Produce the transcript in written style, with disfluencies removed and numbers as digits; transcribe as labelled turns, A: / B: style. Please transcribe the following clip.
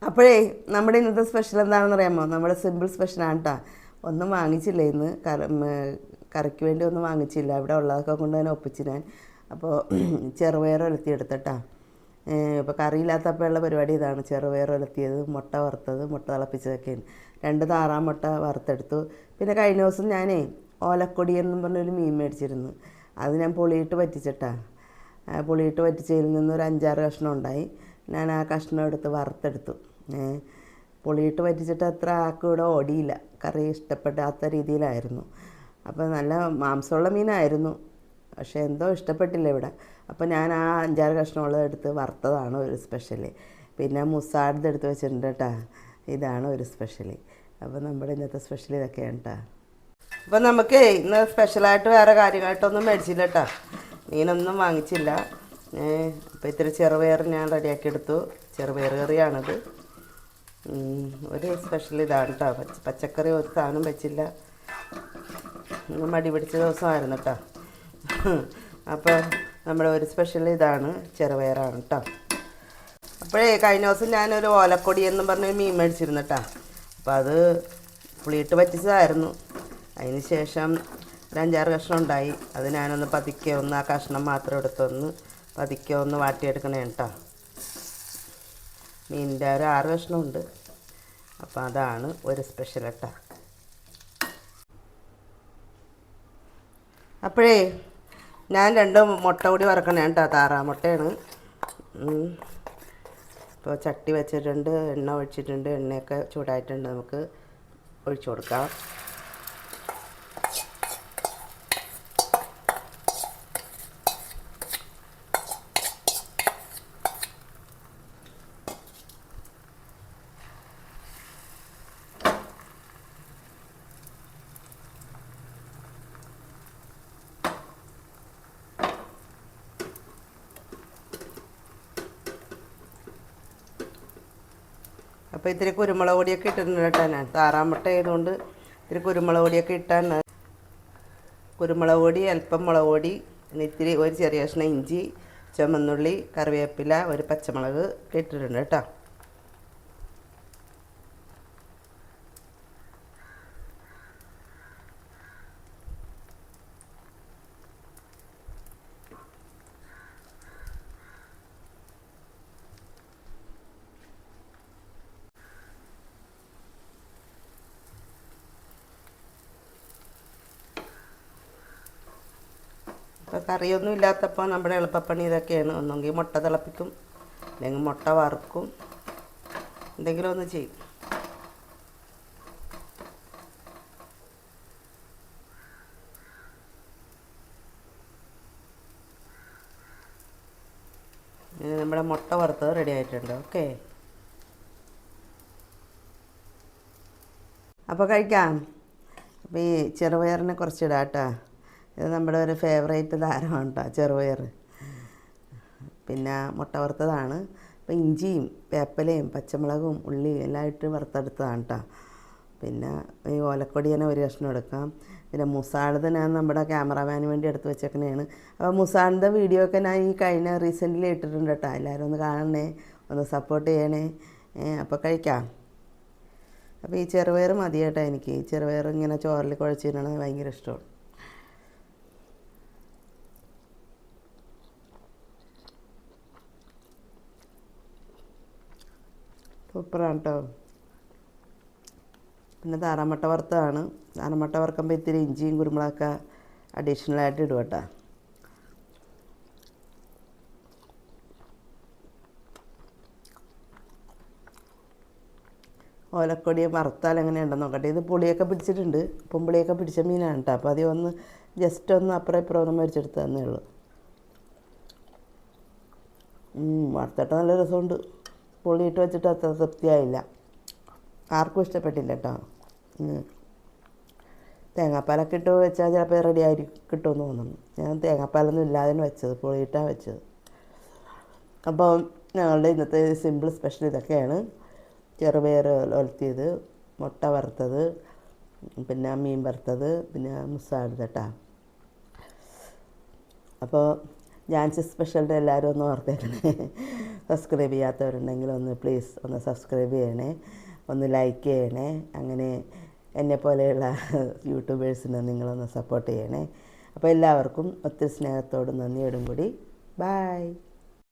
A: അപ്പോഴേ നമ്മുടെ ഇന്നത്തെ സ്പെഷ്യൽ എന്താണെന്ന് അറിയാമോ? നമ്മുടെ സിമ്പിൾ സ്പെഷ്യലാണ് കേട്ടോ. ഒന്നും വാങ്ങിച്ചില്ല ഇന്ന്, കറിക്ക് വേണ്ടി ഒന്നും വാങ്ങിച്ചില്ല. ഇവിടെ ഉള്ളതൊക്കെ കൊണ്ട് തന്നെ ഒപ്പിച്ച് ഞാൻ. അപ്പോൾ ചെറുപയർ ഉലത്തിയെടുത്തിട്ടാ. ഇപ്പോൾ കറിയില്ലാത്തപ്പോഴുള്ള പരിപാടി ഇതാണ്: ചെറുപയർ ഉലത്തിയത്, മുട്ട വറുത്തത്, മുട്ട തിളപ്പിച്ചതൊക്കെയാണ്. 2 താറാം മുട്ട വറുത്തെടുത്തു. പിന്നെ കഴിഞ്ഞ ദിവസം ഞാനേ ഓലക്കൊടി എന്നും പറഞ്ഞൊരു മീൻ മേടിച്ചിരുന്നു. അത് ഞാൻ പുളിയിട്ട് പറ്റിച്ചിട്ടാ. പുളിയിട്ട് പറ്റിച്ചതിൽ നിന്ന് ഒരു 5-6 കഷ്ണം ഉണ്ടായി. ഞാൻ ആ കഷ്ണം എടുത്ത് വറുത്തെടുത്തു. പുളിയിട്ട് പറ്റിച്ചിട്ട് അത്ര ആർക്കും ഇവിടെ ഓടിയില്ല, കറി ഇഷ്ടപ്പെടാത്ത രീതിയിലായിരുന്നു. അപ്പോൾ നല്ല മാംസമുള്ള മീനായിരുന്നു, പക്ഷേ എന്തോ ഇഷ്ടപ്പെട്ടില്ല ഇവിടെ. അപ്പോൾ ഞാൻ ആ 5-6 കഷ്ണമുള്ളത് എടുത്ത് വറുത്തതാണ് ഒരു സ്പെഷ്യല്. പിന്നെ മുസാഡ് എടുത്ത് വെച്ചിട്ടുണ്ട് കേട്ടോ. ഇതാണ് ഒരു സ്പെഷ്യല്. അപ്പോൾ നമ്മുടെ ഇന്നത്തെ സ്പെഷ്യൽ ഇതൊക്കെയാണ് കേട്ടോ. അപ്പോൾ നമുക്ക് ഇന്ന് സ്പെഷ്യലായിട്ട് വേറെ കാര്യമായിട്ടൊന്നും മേടിച്ചില്ല കേട്ടോ. മീനൊന്നും വാങ്ങിച്ചില്ല. അപ്പോൾ ഇത്തിരി ചെറുപയർ ഞാൻ റെഡിയാക്കിയെടുത്തു. ചെറുപയർ കറിയാണിത്. ഒരു സ്പെഷ്യൽ ഇതാണ് കേട്ടോ. പച്ചക്കറി ഒരു സാധനം വെച്ചില്ല, മടി പിടിച്ച ദിവസമായിരുന്നു കേട്ടോ. അപ്പോൾ നമ്മുടെ ഒരു സ്പെഷ്യൽ ഇതാണ്, ചെറുപയറാണ് കേട്ടോ. അപ്പോഴേ കഴിഞ്ഞ ദിവസം ഞാനൊരു ഓലക്കൊടി എന്നും പറഞ്ഞൊരു മീൻ മേടിച്ചിരുന്നു കേട്ടോ. അപ്പോൾ അത് പുളിയിട്ട് പറ്റിച്ചതായിരുന്നു. അതിന് ശേഷം ഒരു 5-6 കഷ്ണം ഉണ്ടായി. അത് ഞാനൊന്ന് പതുക്കെ ആ കഷ്ണം മാത്രം എടുത്തൊന്ന് പതുക്കെ വാട്ടിയെടുക്കണേ കേട്ടോ. മീനിൻ്റെ ഒരു 6 കഷ്ണമുണ്ട്. അപ്പോൾ അതാണ് ഒരു സ്പെഷ്യൽ കേട്ടോ. അപ്പോഴേ ഞാൻ 2 മുട്ട കൂടി വറക്കണേ കേട്ടോ. താറാമുട്ടയാണ്. ഇപ്പോൾ ചട്ടി വെച്ചിട്ടുണ്ട്, എണ്ണ ഒഴിച്ചിട്ടുണ്ട്. എണ്ണയൊക്കെ ചൂടായിട്ടുണ്ട്, നമുക്ക് ഒഴിച്ചു കൊടുക്കാം. അപ്പോൾ ഇത്തിരി കുരുമുളക് പൊടിയൊക്കെ ഇട്ടിട്ടുണ്ട് കേട്ടോ. ഞാൻ താറാമുട്ട ആയതുകൊണ്ട് ഇത്തിരി കുരുമുളക് പൊടിയൊക്കെ ഇട്ടാണ്. കുരുമുളക് പൊടി, അല്പം മുളക് പൊടി, ഇത്തിരി ഒരു ചെറിയ കഷ്ണം ഇഞ്ചി, ചുമന്നുള്ളി, കറിവേപ്പില, ഒരു പച്ചമുളക് ഒക്കെ ഇട്ടിട്ടുണ്ട് കേട്ടോ. ഇപ്പോൾ കറിയൊന്നും ഇല്ലാത്തപ്പോൾ നമ്മുടെ എളുപ്പപ്പണി ഇതൊക്കെയാണ്. ഒന്നെങ്കിൽ മുട്ട തിളപ്പിക്കും, അല്ലെങ്കിൽ മുട്ട വറുക്കും, എന്തെങ്കിലും ഒന്ന് ചെയ്യും. നമ്മുടെ മുട്ട വറുത്തത് റെഡി ആയിട്ടുണ്ട്. ഓക്കെ, അപ്പോൾ കഴിക്കാം. അപ്പോൾ ഈ ചെറുപയറിനെ കുറച്ചിടാം കേട്ടോ. ഇത് നമ്മുടെ ഒരു ഫേവറേറ്റ് താരമാണ് കേട്ടോ, ചെറുപയർ. പിന്നെ മുട്ട വറുത്തതാണ്. അപ്പോൾ ഇഞ്ചിയും വേപ്പിലയും പച്ചമുളകും ഉള്ളിയും എല്ലാം ഇട്ട് വറുത്തെടുത്തതാണ് കേട്ടോ. പിന്നെ ഈ ഓലക്കൊടി തന്നെ ഒരു കഷ്ണം എടുക്കാം. പിന്നെ മുസാൾത് ഞാൻ നമ്മുടെ ക്യാമറാമാന് വേണ്ടി എടുത്ത് വെച്ചേക്കണേണ്. അപ്പോൾ മുസാളിൻ്റെ വീഡിയോ ഒക്കെ ഞാൻ ഈ കഴിഞ്ഞ റീസെൻ്റ്ലി ഇട്ടിട്ടുണ്ട് കേട്ടോ. എല്ലാവരും ഒന്ന് കാണണേ, ഒന്ന് സപ്പോർട്ട് ചെയ്യണേ. അപ്പോൾ കഴിക്കാം. അപ്പോൾ ഈ ചെറുപയർ മതി കേട്ടോ. എനിക്ക് ഈ ചെറുപയർ ഇങ്ങനെ ചോറിൽ കുഴച്ച് തിന്നണത് ഭയങ്കര ഇഷ്ടമാണ്. സൂപ്പറാണ് കേട്ടോ. പിന്നെ താറാമുട്ട വറുത്തതാണ്. താറാമുട്ട വറുക്കുമ്പോൾ ഇത്തിരി ഇഞ്ചിയും കുരുമുളകൊക്കെ അഡീഷണലായിട്ട് ഇടും കേട്ടോ. ഓലക്കൊടി വറുത്താൽ എങ്ങനെയുണ്ടെന്ന് നോക്കട്ടെ. ഇത് പുളിയൊക്കെ പിടിച്ചിട്ടുണ്ട്, പുളിയൊക്കെ പിടിച്ച മീനാണ് കേട്ടോ. അപ്പോൾ അതിൽ ഒന്ന് ജസ്റ്റ് ഒന്ന് അപ്പുറം ഇപ്പുറം ഒന്ന് മേടിച്ചെടുത്ത് തന്നേ ഉള്ളൂ. വറുത്തിട്ട് നല്ല രസമുണ്ട്. പുളിയിട്ട് വെച്ചിട്ട് അത്ര തൃപ്തിയായില്ല, ആർക്കും ഇഷ്ടപ്പെട്ടില്ല കേട്ടോ. തേങ്ങാപ്പാലൊക്കെ ഇട്ട് വെച്ചാൽ ചിലപ്പോൾ റെഡി ആയി കിട്ടുമെന്ന് തോന്നുന്നു. ഞാൻ തേങ്ങാപ്പാലൊന്നും ഇല്ലാതെ വെച്ചത്, പുളിയിട്ടാണ് വെച്ചത്. അപ്പോൾ ഞങ്ങളുടെ ഇന്നത്തെ സിമ്പിൾ സ്പെഷ്യൽ ഇതൊക്കെയാണ്: ചെറുപയർ ഉലത്തിയത്, മുട്ട വറുത്തത്, പിന്നെ മീൻ വറുത്തത്, പിന്നെ മുസാഡ് കേട്ടോ. അപ്പോൾ ജാൻസി സ്പെഷ്യലിൻ്റെ എല്ലാവരും ഒന്ന് ഓർത്തേക്കണേ. സബ്സ്ക്രൈബ് ചെയ്യാത്തവരുണ്ടെങ്കിൽ ഒന്ന് പ്ലീസ് ഒന്ന് സബ്സ്ക്രൈബ് ചെയ്യണേ, ഒന്ന് ലൈക്ക് ചെയ്യണേ. അങ്ങനെ എന്നെപ്പോലെയുള്ള യൂട്യൂബേഴ്സിനെ നിങ്ങളൊന്ന് സപ്പോർട്ട് ചെയ്യണേ. അപ്പോൾ എല്ലാവർക്കും ഒത്തിരി സ്നേഹത്തോടും നന്ദിയോടും കൂടി ബൈ.